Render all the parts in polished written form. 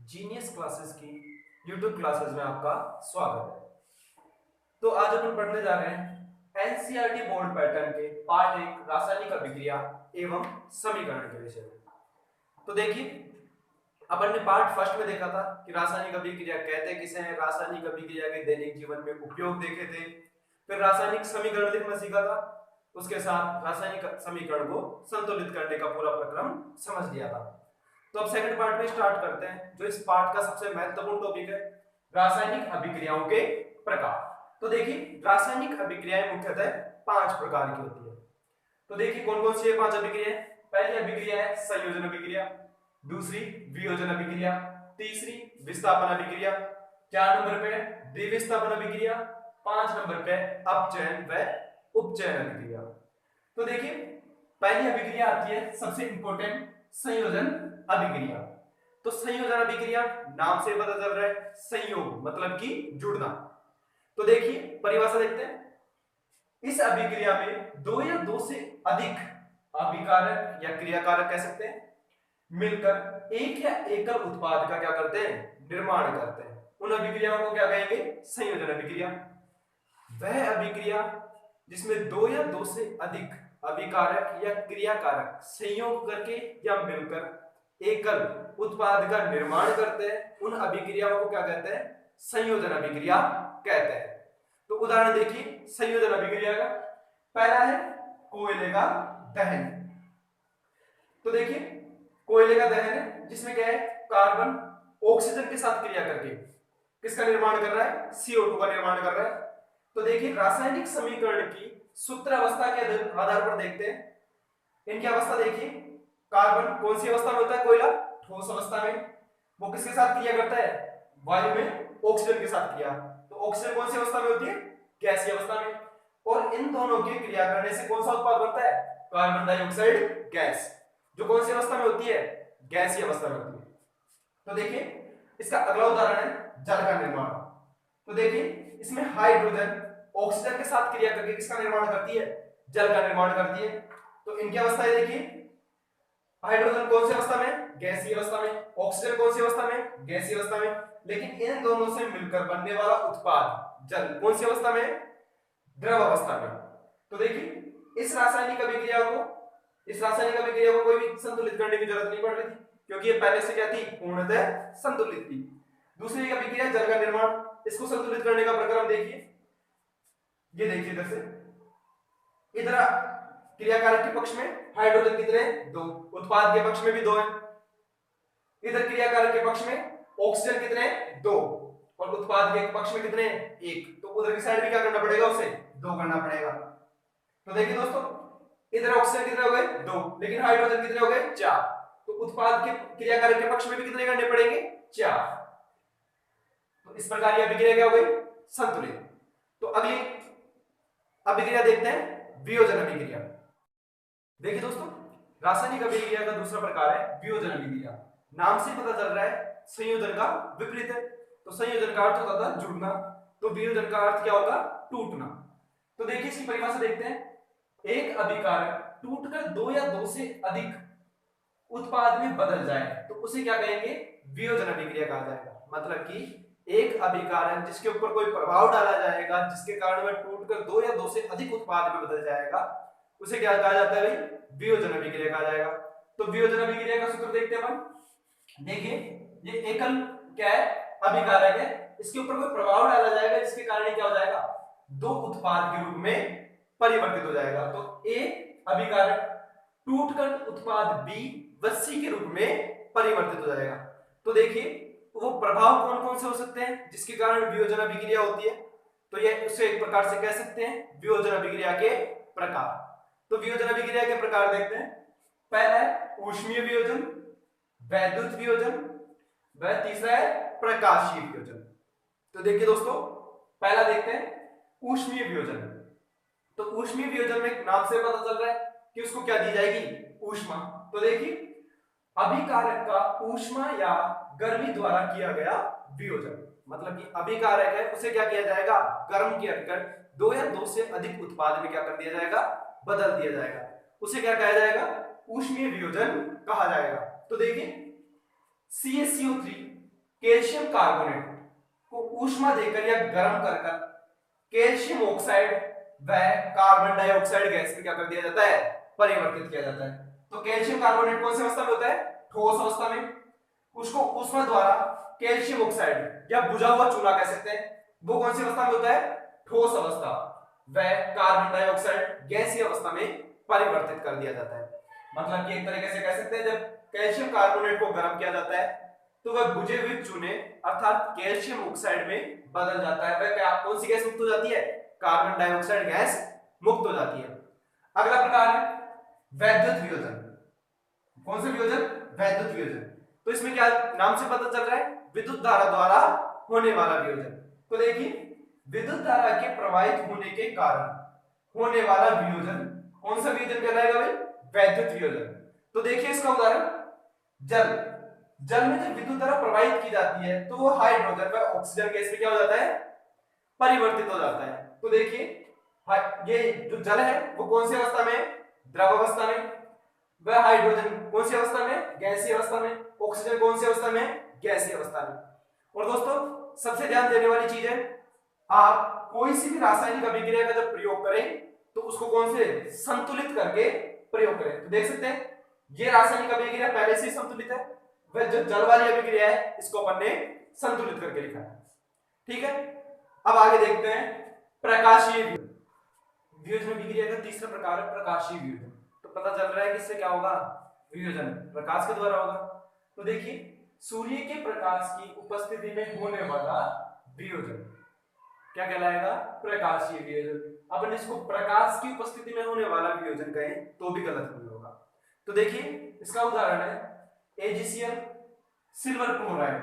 Genius classes की YouTube classes में आपका स्वागत है। तो आज अपन पढ़ने जा रहे हैं एनसीईआरटी बोर्ड पैटर्न के पार्ट 1 रासायनिक अभिक्रिया एवं समीकरण के विषय में। तो देखिए, अपन ने पार्ट फर्स्ट में देखा था कि रासायनिक अभिक्रिया कहते किसे हैं, रासायनिक अभिक्रिया के दैनिक जीवन में उपयोग देखे थे, फिर रासायनिक समीकरण लिखना सीखा था, उसके साथ रासायनिक समीकरण को संतुलित करने का पूरा प्रक्रम समझ लिया था। तो अब सेकंड पार्ट में स्टार्ट करते हैं, जो इस पार्ट का सबसे महत्वपूर्ण टॉपिक है, रासायनिक अभिक्रियाओं के प्रकार। तो देखिए, रासायनिक अभिक्रियाएं मुख्यतः 5 प्रकार की होती है। तो देखिए कौन कौन सी है 5 अभिक्रियाएं। पहली अभिक्रिया है संयोजन अभिक्रिया, दूसरी वियोजन अभिक्रिया, तीसरी विस्थापन अभिक्रिया, 4 नंबर पे द्विविस्थापन अभिक्रिया, 5 नंबर पे अपचयन व उपचयन अभिक्रिया। तो देखिए, पहली अभिक्रिया आती है सबसे इंपॉर्टेंट संयोजन अभिक्रिया। तो संयोजन अभिक्रिया नाम से पता चल रहा है, संयोग मतलब कि जुड़ना। तो देखिए परिभाषा देखते हैं, इस अभिक्रिया में दो या दो से अधिक अभिकारक या क्रियाकारक कह सकते हैं मिलकर एक या एकल उत्पाद का क्या करते हैं, निर्माण करते हैं। उन अभिक्रियाओं को क्या कहेंगे, संयोजन अभिक्रिया। वह अभिक्रिया जिसमें दो या दो से अधिक अभिकारक या क्रियाकारक संयोग करके या मिलकर एकल उत्पाद का निर्माण करते हैं, उन अभिक्रियाओं को क्या कहते हैं, संयोजन अभिक्रिया कहते हैं। तो उदाहरण देखिए संयोजन अभिक्रिया का। पहला है कोयले का दहन। तो देखिए कोयले का दहन है जिसमें क्या है, कार्बन ऑक्सीजन के साथ क्रिया करके किसका निर्माण कर रहा है, CO2 का निर्माण कर रहा है। तो देखिए रासायनिक समीकरण की सूत्रावस्था के आधार पर देखते हैं इनकी अवस्था। देखिए कार्बन कौन सी अवस्था में होता है, कोयला ठोस अवस्था में, वो किसके साथ क्रिया करता है, वायु में ऑक्सीजन के साथ क्रिया। तो ऑक्सीजन कौन सी अवस्था में होती है, गैसीय अवस्था में। और इन दोनों की क्रिया करने से कौन सा उत्पाद बनता है, कार्बन डाइऑक्साइड गैस, जो कौन सी अवस्था में होती है, गैसीय अवस्था में होती है। तो देखिए इसका अगला उदाहरण है जल का निर्माण। तो देखिए इसमें हाइड्रोजन ऑक्सीजन के साथ क्रिया करके किसका निर्माण करती है, जल का निर्माण करती है। तो इनकी अवस्थाएं देखिए, हाइड्रोजन कौन सी अवस्था में, गैसीय अवस्था में, ऑक्सीजन कौन सी अवस्था में, गैसीय अवस्था में। लेकिन इन दोनों से मिलकर बनने वाला उत्पाद जल कौन सी अवस्था में, द्रव अवस्था में। तो देखिए इस रासायनिक अभिक्रिया को कोई भी संतुलित करने की जरूरत नहीं पड़ रही थी, क्योंकि ये पहले से क्या थी, पूर्णतः संतुलित थी। दूसरी अभिक्रिया जल का निर्माण, इसको संतुलित करने का प्रक्रम देखिए। ये देखिए इधर से, इधर क्रियाकारक के पक्ष में हाइड्रोजन कितने, 2, उत्पाद के पक्ष में भी 2 है। इधर क्रियाकारक के पक्ष में ऑक्सीजन कितने, 2, और उत्पाद के पक्ष में कितने, 1। तो उधर की साइड भी क्या करना पड़ेगा, उसे 2 करना पड़ेगा। तो देखिए दोस्तों, इधर ऑक्सीजन कितने हो गए, 2, लेकिन हाइड्रोजन कितने हो गए, 4। तो उत्पाद के क्रियाकारक के पक्ष में भी कितने करने पड़ेंगे, 4। तो इस प्रकार ये अभिक्रिया क्या हो गई, संतुलित। तो अगली अभिक्रिया देखते हैं, वियोजन अभिक्रिया। देखिए दोस्तों, रासायनिक अभिक्रिया का दूसरा प्रकार है वियोजन अभिक्रिया। नाम से पता चल रहा है संयोजन का विपरीत है। तो संयोजन का अर्थ होता था जुड़ना, तो वियोजन का अर्थ क्या होगा, टूटना। तो देखिए इसकी परिभाषा देखते हैं, एक अभिकारक टूटकर दो या दो से अधिक उत्पाद में बदल जाए तो उसे क्या कहेंगे, वियोजन अभिक्रिया कहा जाएगा। मतलब कि एक अभिकारक जिसके ऊपर कोई प्रभाव डाला जाएगा, जिसके कारण वह टूटकर दो या दो से अधिक उत्पाद में बदल जाएगा, उसे क्या कहा जाता है भाई, वियोजन अभिक्रिया कहा जाएगा। तो वियोजन अभिक्रिया का सूत्र देखते हैं अपन। देखिए ये एकल क्या है, अभिकारक है, इसके ऊपर कोई प्रभाव डाला जाएगा जिसके कारण क्या हो जाएगा, दो उत्पाद के रूप में परिवर्तित हो जाएगा। तो ए अभिकारक टूटकर उत्पाद बी व सी के रूप में परिवर्तित हो जाएगा। तो देखिए वो प्रभाव कौन कौन से हो सकते हैं जिसके कारण वियोजन अभिक्रिया होती है। तो ये उसे एक प्रकार से कह सकते हैं वियोजन अभिक्रिया के प्रकार। तो वियोजन अभिक्रिया के प्रकार देखते हैं। पहला है ऊष्मीय वियोजन, वैद्युत वियोजन, व तीसरा है प्रकाशीय वियोजन। तो देखिए दोस्तों, पहला देखते हैं ऊष्मीय वियोजन। तो ऊष्मीय वियोजन में नाम से पता चल रहा है कि उसको क्या दी जाएगी, ऊष्मा। तो देखिए अभिकारक का ऊष्मा या गर्मी द्वारा किया गया वियोजन, मतलब कि अभिकारक है उसे क्या किया जाएगा, गर्म कर दो या दो से अधिक उत्पाद में क्या कर दिया जाएगा, बदल दिया जाएगा, उसे क्या कहा जाएगा, ऊष्मीय वियोजन कहा जाएगा। तो देखिए CaCO3 कैल्शियम कार्बोनेट को ऊष्मा देकर या गर्म कर कर कैल्शियम ऑक्साइड व कार्बन डाइऑक्साइड गैस में क्या कर दिया जाता है, परिवर्तित किया जाता है। तो कैल्शियम कार्बोनेट कौन सी अवस्था में होता है, ठोस अवस्था में। उसको ऊष्मा द्वारा कैल्शियम ऑक्साइड या बुझा हुआ चूना कह सकते हैं, वो कौन सी अवस्था में होता है, ठोस अवस्था, व कार्बन डाइऑक्साइड गैसीय अवस्था में परिवर्तित कर दिया जाता है। मतलब कि एक तरीके से कह सकते हैं जब कैल्शियम कार्बोनेट को गर्म किया जाता है तो वह बुझे हुए चूने अर्थात कैल्शियम ऑक्साइड में बदल जाता है। वह क्या, कौन सी गैस मुक्त हो जाती है, कार्बन डाइऑक्साइड गैस मुक्त हो जाती है। अगला प्रकार है वैद्युत वियोजन। कौन सा वियोजन, वैद्युत वियोजन। तो इसमें क्या नाम से पता चल रहा है, विद्युत धारा द्वारा होने वाला वियोजन। तो देखिए विद्युत धारा के प्रवाहित होने के कारण होने वाला वियोजन कौन सा वियोजन कहलाएगा भाई, वैद्युत वियोजन। तो देखिए इसका उदाहरण, जल। जल में जब विद्युत धारा प्रवाहित की जाती है तो वो हाइड्रोजन व ऑक्सीजन गैस में क्या हो जाता है, परिवर्तित हो जाता है। तो देखिए ये जो जल है वो कौन सी अवस्था में है, द्रव अवस्था में। वह हाइड्रोजन कौन सी अवस्था में, गैसीय अवस्था में। ऑक्सीजन कौन सी अवस्था में, गैसीय अवस्था में। और दोस्तों सबसे ध्यान देने वाली चीज है, आप कोई सी भी रासायनिक अभिक्रिया का जब प्रयोग करें तो उसको कौन से, संतुलित करके प्रयोग करें। तो देख सकते हैं ये रासायनिक अभिक्रिया पहले से संतुलित है, वह जो जल वाली अभिक्रिया है इसको अपन ने संतुलित करके लिखा है। ठीक है, अब आगे देखते हैं प्रकाशीय वियोजन अभिक्रिया का तीसरा प्रकार है प्रकाशीय वियोजन। तो पता चल रहा है कि इससे क्या होगा, वियोजन प्रकाश के द्वारा होगा। तो देखिए सूर्य के प्रकाश की उपस्थिति में होने वाला वियोजन क्या कहलाएगा, प्रकाशीय वियोजन। अपन इसको प्रकाश की उपस्थिति में होने वाला वियोजन कहें तो भी गलत नहीं होगा। तो देखिए इसका उदाहरण है एजीसीएल सिल्वर क्लोराइड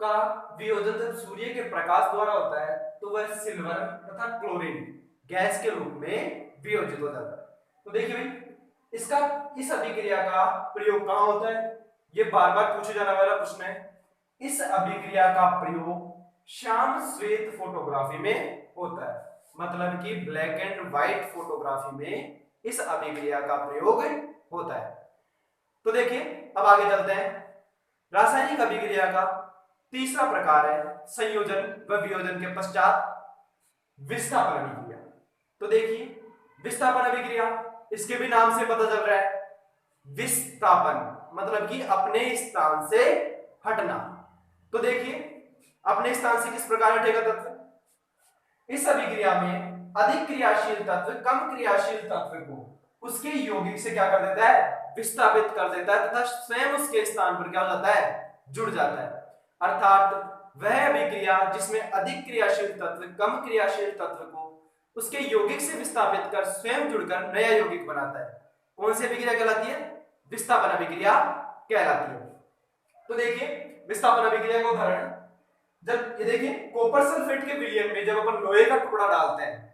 का वियोजन जब सूर्य के प्रकाश द्वारा होता है तो वह सिल्वर तथा क्लोरीन गैस के रूप में वियोजित हो जाता है। तो देखिए भाई इसका इस अभिक्रिया का प्रयोग कहां होता है, ये बार बार पूछे जाने वाला प्रश्न है। इस अभिक्रिया का प्रयोग श्याम श्वेत फोटोग्राफी में होता है, मतलब कि ब्लैक एंड व्हाइट फोटोग्राफी में इस अभिक्रिया का प्रयोग होता है। तो देखिए अब आगे चलते हैं, रासायनिक अभिक्रिया का तीसरा प्रकार है संयोजन व वियोजन के पश्चात विस्थापन अभिक्रिया। तो देखिए विस्थापन अभिक्रिया, इसके भी नाम से पता चल रहा है, विस्थापन मतलब कि अपने स्थान से हटना। तो देखिए अपने स्थान से किस प्रकार हटेगा तत्व, इस अभिक्रिया में अधिक क्रियाशील तत्व कम क्रियाशील तत्व को उसके यौगिक से क्या कर देता है, विस्थापित कर देता है तथा स्वयं उसके स्थान पर क्या हो जाता है, जुड़ जाता है। अर्थात वह अभिक्रिया जिसमें अधिक क्रियाशील तत्व कम क्रियाशील तत्व को उसके यौगिक से विस्थापित कर स्वयं जुड़कर नया यौगिक बनाता है, कौन सी अभिक्रिया कहलाती है, विस्थापन अभिक्रिया कहलाती है। तो देखिए विस्थापन अभिक्रिया का उदाहरण, जब ये देखिए कॉपर सल्फेट के विलयन में जब अपन लोहे का टुकड़ा डालते हैं,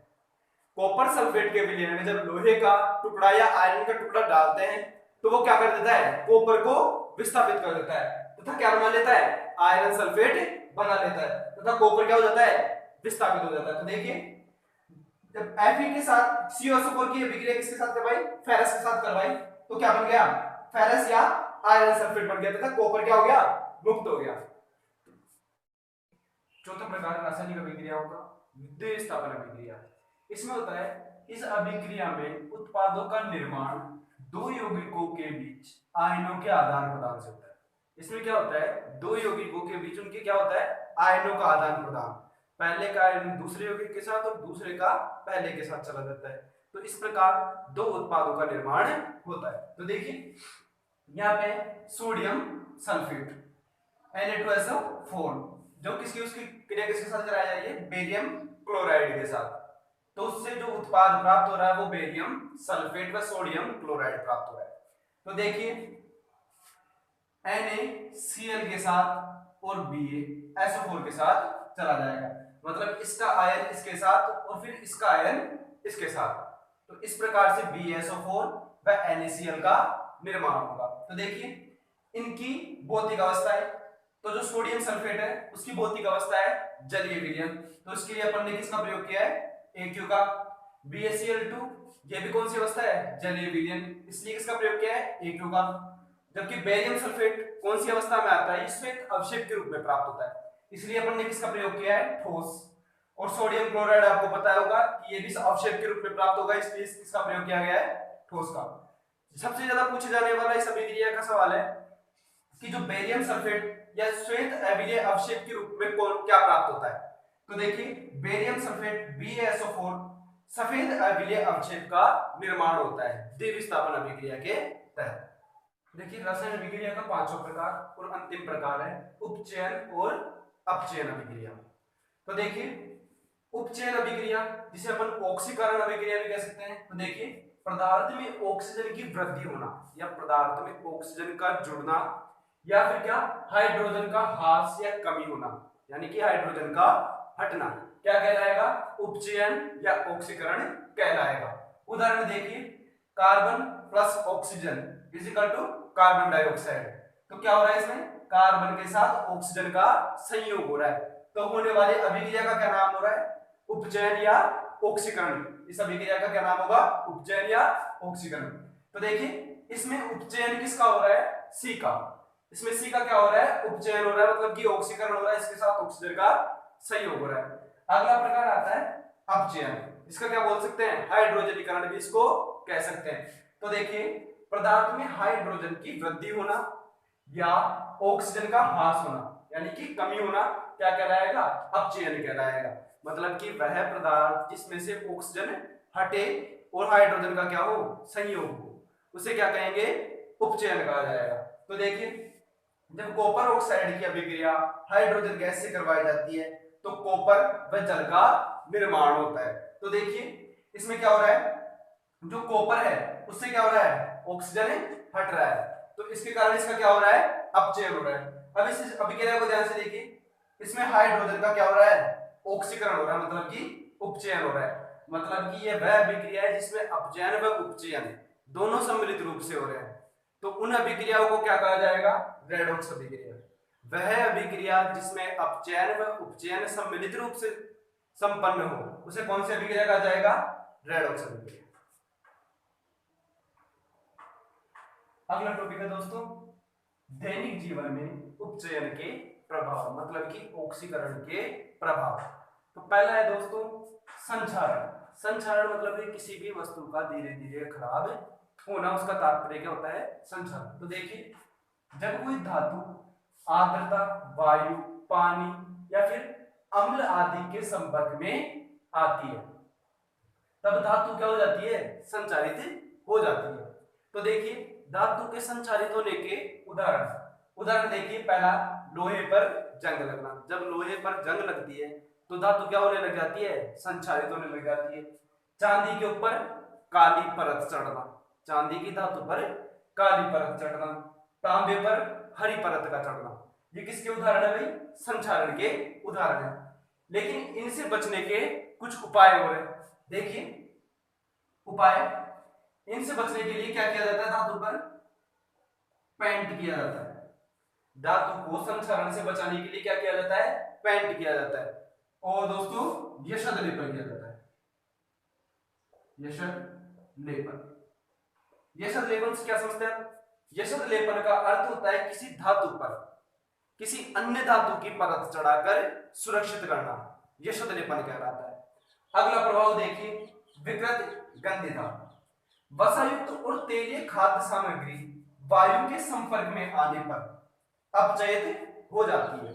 कॉपर सल्फेट के विलयन में जब लोहे का टुकड़ा या आयरन का टुकड़ा डालते हैं तो वो क्या कर देता है, कॉपर को विस्थापित कर देता है तथा क्या बना लेता है, आयरन सल्फेट बना लेता है तथा कॉपर क्या हो जाता है, विस्थापित हो जाता है। तो देखिए जब Fe के साथ COSO4 की अभिक्रिया किसके साथ करवाई, फेरस के साथ करवाई तो क्या बन गया, फेरस या आयरन सल्फेट बन गया तथा कॉपर क्या हो गया, मुक्त हो गया। चौथा प्रकार रासायनिक अभिक्रियाओं का विद्युत विस्थापन अभिक्रिया। इसमें होता है इस अभिक्रिया में उत्पादों का निर्माण दो यौगिकों के बीच आयनों के आदान प्रदान से होता है। इसमें क्या होता है, दो यौगिकों के बीच उनके क्या होता है, आयनों का आदान प्रदान, पहले का आयन दूसरे यौगिक के साथ और दूसरे का पहले के साथ चला जाता है। तो इस प्रकार दो उत्पादों का निर्माण होता है। तो देखिए यहाँ पे सोडियम सल्फेट Na2SO4 जो किसकी उसकी क्रिया किसके साथ कराई जा रही है, बेरियम क्लोराइड के साथ, तो उससे जो उत्पाद प्राप्त हो रहा है वो बेरियम सल्फेट व सोडियम क्लोराइड प्राप्त हो रहा है। तो देखिए NaCl के साथ और BaSO4 के साथ चला जाएगा, मतलब इसका आयन इसके साथ और फिर इसका आयन इसके साथ, तो इस प्रकार से BaSO4 व NaCl का निर्माण होगा। तो देखिए इनकी भौतिक अवस्थाएं, तो जो सोडियम सल्फेट है उसकी भौतिक अवस्था है जलीय विलयन, तो इसके लिए अपन ने किसका प्रयोग किया है, AQ का। BaCl2 ये भी कौन सी अवस्था है, जलीय विलयन, इसलिए किसका प्रयोग किया है, AQ का। जबकि बेरियम सल्फेट कौन सी अवस्था में आता है, ये श्वेत अवक्षेप के रूप में प्राप्त होता है, इसलिए अपन ने किसका प्रयोग किया है, ठोस। और सोडियम क्लोराइड आपको पता होगा कि ये भी अवक्षेप के रूप में प्राप्त होगा, इसलिए इसका प्रयोग किया गया है ठोस का। सबसे ज्यादा पूछे जाने वाला इस अभिक्रिया का सवाल है कि जो बेरियम सल्फेट या श्वेत अविलेय अवक्षेप के रूप में कौन क्या प्राप्त होता है। तो देखिए बेरियम सल्फेट BaSO4 सफेद अविलेय अवक्षेप का निर्माण होता है द्विविस्थापन अभिक्रिया के तहत। देखिए रासायनिक अभिक्रिया का पांचों प्रकार और अंतिम प्रकार है उपचयन और अपचयन अभिक्रिया। तो देखिए उपचयन अभिक्रिया जिसे अपन ऑक्सीकरण अभिक्रिया भी कह सकते हैं। तो देखिए पदार्थ में ऑक्सीजन की वृद्धि होना या पदार्थ में ऑक्सीजन का जुड़ना या फिर क्या हाइड्रोजन का ह्रास या कमी होना, यानी कि हाइड्रोजन का हटना क्या कहलाएगा, उपचयन या ऑक्सीकरण कहलाएगा। उदाहरण देखिए carbon plus oxygen is equal to carbon dioxide. तो क्या हो रहा है इसमें, कार्बन के साथ ऑक्सीजन का संयोग हो रहा है, तो होने वाले अभिक्रिया का क्या नाम हो रहा है, उपचयन या ऑक्सीकरण। इस अभिक्रिया का क्या नाम होगा, उपचयन या ऑक्सीकरण। तो देखिए इसमें उपचयन किसका हो रहा है, सी का। इसमें सी का क्या हो रहा है, उपचयन हो रहा है, मतलब कि ऑक्सीकरण हो रहा है, इसके साथ ऑक्सीजन का संयोग हो रहा है। अगला प्रकार आता है अपचयन, इसका क्या बोल सकते हैं, हाइड्रोजनीकरण भी इसको कह सकते हैं। तो देखिए पदार्थ में हाइड्रोजन की वृद्धि होना या ऑक्सीजन का ह्रास होना यानी कि कमी होना क्या कहलाएगा, अपचयन कहलाएगा। मतलब कि वह पदार्थ जिसमें से ऑक्सीजन हटे और हाइड्रोजन का क्या हो, संयोग हो, उसे क्या कहेंगे, उपचयन कहा जाएगा। तो देखिए जब कॉपर ऑक्साइड की अभिक्रिया हाइड्रोजन गैस से करवाई जाती है तो कॉपर व जल का निर्माण होता है। तो देखिए इसमें क्या हो रहा है, जो कॉपर है उससे क्या हो रहा है, ऑक्सीजन हट रहा है, तो इसके कारण इसका क्या हो रहा है, अपचयन हो रहा है। अब इस अभिक्रिया को ध्यान से देखिए, इसमें हाइड्रोजन का क्या हो रहा है, ऑक्सीकरण हो रहा है, मतलब कि उपचयन हो रहा है। मतलब कि यह वह अभिक्रिया है जिसमें अपचयन व उपचयन दोनों सम्मिलित रूप से हो रहे हैं, तो उन अभिक्रियाओं को क्या कहा जाएगा, रेडॉक्स अभिक्रिया। वह अभिक्रिया जिसमें अपचयन व उपचयन सम्मिलित रूप से संपन्न हो उसे कौन सी अभिक्रिया कहा जाएगा, रेडॉक्स अभिक्रिया। अगला टॉपिक है दोस्तों दैनिक जीवन में उपचयन के प्रभाव, मतलब कि ऑक्सीकरण के प्रभाव। तो पहला है दोस्तों संक्षारण। संक्षारण मतलब है किसी भी वस्तु का धीरे धीरे खराब होना, उसका तात्पर्य क्या होता है, संक्षारण। तो देखिए जब कोई धातु आर्द्रता, वायु, पानी या फिर अम्ल आदि के संपर्क में आती है तब धातु क्या हो जाती है, संचारित हो जाती है। तो देखिए धातु के संचारित होने के उदाहरण देखिए, पहला लोहे पर जंग लगना। जब लोहे पर जंग लगती है तो धातु क्या होने लग जाती है, संचारित होने लग जाती है। चांदी के ऊपर काली परत चढ़ना, चांदी की धातु पर काली परत चढ़ना, तांबे पर हरी परत का चढ़ना, ये किसके उदाहरण है भाई, संचारण के उदाहरण है। लेकिन इनसे बचने के कुछ उपाय हो रहे हैं। देखिए उपाय, इनसे बचने के लिए क्या किया जाता है, धातु पर पेंट किया जाता है। धातु को संक्षारण से बचाने के लिए क्या किया जाता है, पेंट किया जाता है। और दोस्तों यशद लेपन किया जाता है, यशद लेपन। यशद लेपन से क्या समझते हैं, यशद लेपन का अर्थ होता है किसी धातु पर किसी अन्य धातु की परत चढ़ाकर सुरक्षित करना, यशद लेपन कहलाता है। अगला प्रभाव देखिए विकृत गंधिता। वसायुक्त और तेलीय खाद्य सामग्री वायु के संपर्क में आने पर अपचयित हो जाती है,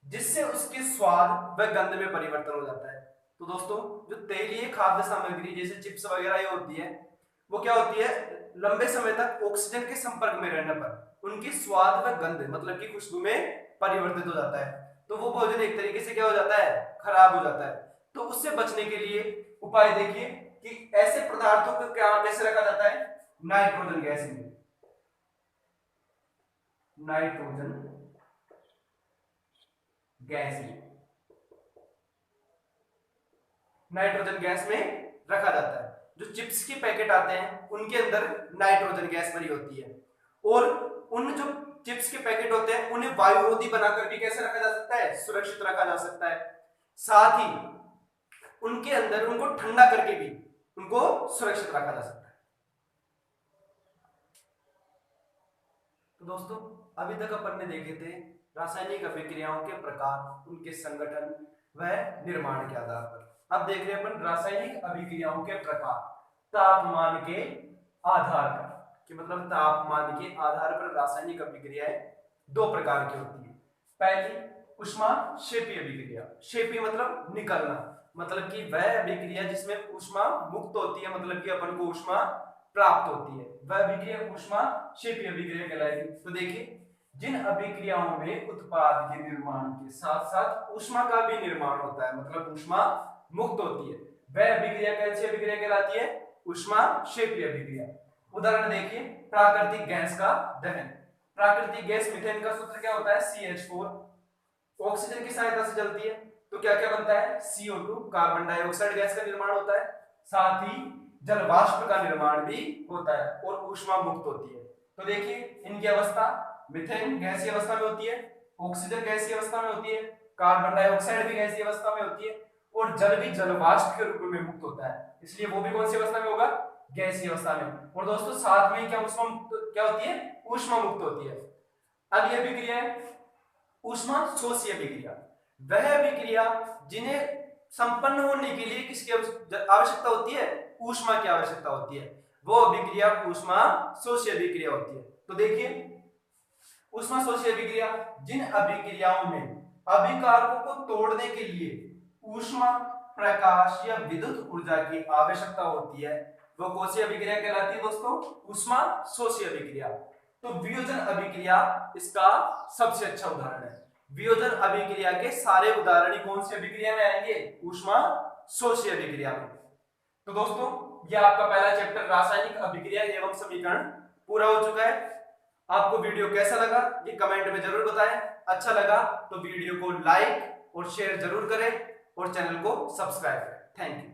जिससे उसके स्वाद व गंध में परिवर्तन हो जाता है। तो दोस्तों जो तेलीय खाद्य सामग्री जैसे चिप्स वगैरह ये होती है, वो क्या होती है, लंबे समय तक ऑक्सीजन के संपर्क में रहने पर उनकी स्वाद व गंध मतलब की खुशबू में परिवर्तित हो जाता है, तो वो भोजन एक तरीके से क्या हो जाता है, खराब हो जाता है। तो उससे बचने के लिए उपाय देखिए कि ऐसे पदार्थों को क्या कैसे रखा जाता है, नाइट्रोजन गैस में, नाइट्रोजन गैस में, नाइट्रोजन गैस में रखा जाता है। जो चिप्स के पैकेट आते हैं उनके अंदर नाइट्रोजन गैस भरी होती है, और उन जो चिप्स के पैकेट होते हैं उन्हें वायुरोधी बनाकर भी कैसे रखा जा सकता है, सुरक्षित रखा जा सकता है। साथ ही उनके अंदर उनको ठंडा करके भी उनको सुरक्षित रखा जा सकता है। दोस्तों अभी तक अपन ने देखे थे रासायनिक अभिक्रियाओं के प्रकार, उनके संगठन व निर्माण के आधार पर। अब देख रहे हैं अपन रासायनिक अभिक्रियाओं के प्रकार तापमान के आधार पर, कि मतलब तापमान के आधार पर रासायनिक अभिक्रियाएं दो प्रकार की होती है। पहली ऊष्माक्षेपी अभिक्रिया, क्षेपी मतलब निकलना, मतलब कि वह अभिक्रिया जिसमें ऊष्मा मुक्त होती है, मतलब कि अपन को ऊष्मा प्राप्त होती है, वह अभिक्रिया ऊष्माक्षेपी अभिक्रिया कहलाएगी। तो देखिए जिन अभिक्रियाओं में उत्पाद के निर्माण के साथ साथ ऊष्मा का भी निर्माण होता है, मतलब ऊष्मा मुक्त होती है, वह अभिक्रिया कौन सी अभिक्रिया कहलाती है? ऊष्माक्षेपी अभिक्रिया। उदाहरण देखिए, प्राकृतिक गैस का दहन। प्राकृतिक गैस मीथेन का सूत्र क्या होता है? CH4, ऑक्सीजन की सहायता से जलती है, तो क्या क्या बनता है? CO2, कार्बन डाइऑक्साइड गैस का निर्माण होता है, साथ ही जल वाष्प का निर्माण भी होता है और ऊष्मा मुक्त होती है। तो देखिए इनकी अवस्था, मीथेन गैसीय अवस्था में होती है, ऑक्सीजन गैसीय अवस्था में होती है, कार्बन डाइऑक्साइड भी गैसीय अवस्था में होती है और जल भी जल वाष्प के रूप में मुक्त होता है, इसलिए वो भी कौन सी अवस्था में होगा? गैसीय अवस्था में। और दोस्तों साथ में क्या ऊष्मा क्या होती है? ऊष्मा मुक्त होती है। अब यह अभिक्रिया है ऊष्मा शोषी अभिक्रिया, वह अभिक्रिया जिन्हें संपन्न होने के लिए किसकी आवश्यकता होती है? ऊष्मा की आवश्यकता होती है, वो अभिक्रिया ऊष्मा शोषी अभिक्रिया होती है। तो देखिए ऊष्मा शोषी अभिक्रिया, जिन अभिक्रियाओं में अभिकारकों को तोड़ने के लिए ऊष्मा, प्रकाश या विद्युत ऊर्जा की आवश्यकता होती है, वो कौन सी अभिक्रिया कहलाती है दोस्तों? ऊष्मा शोषी अभिक्रिया। तो वियोजन अभिक्रिया इसका सबसे अच्छा उदाहरण है। वियोजन अभिक्रिया के सारे उदाहरण कौन सी अभिक्रिया में आएंगे? ऊष्मा शोषी अभिक्रिया में। तो दोस्तों यह आपका पहला चैप्टर रासायनिक अभिक्रिया एवं समीकरण पूरा हो चुका है। आपको वीडियो कैसा लगा ये कमेंट में जरूर बताएं। अच्छा लगा तो वीडियो को लाइक और शेयर जरूर करें और चैनल को सब्सक्राइब करें। Thank you.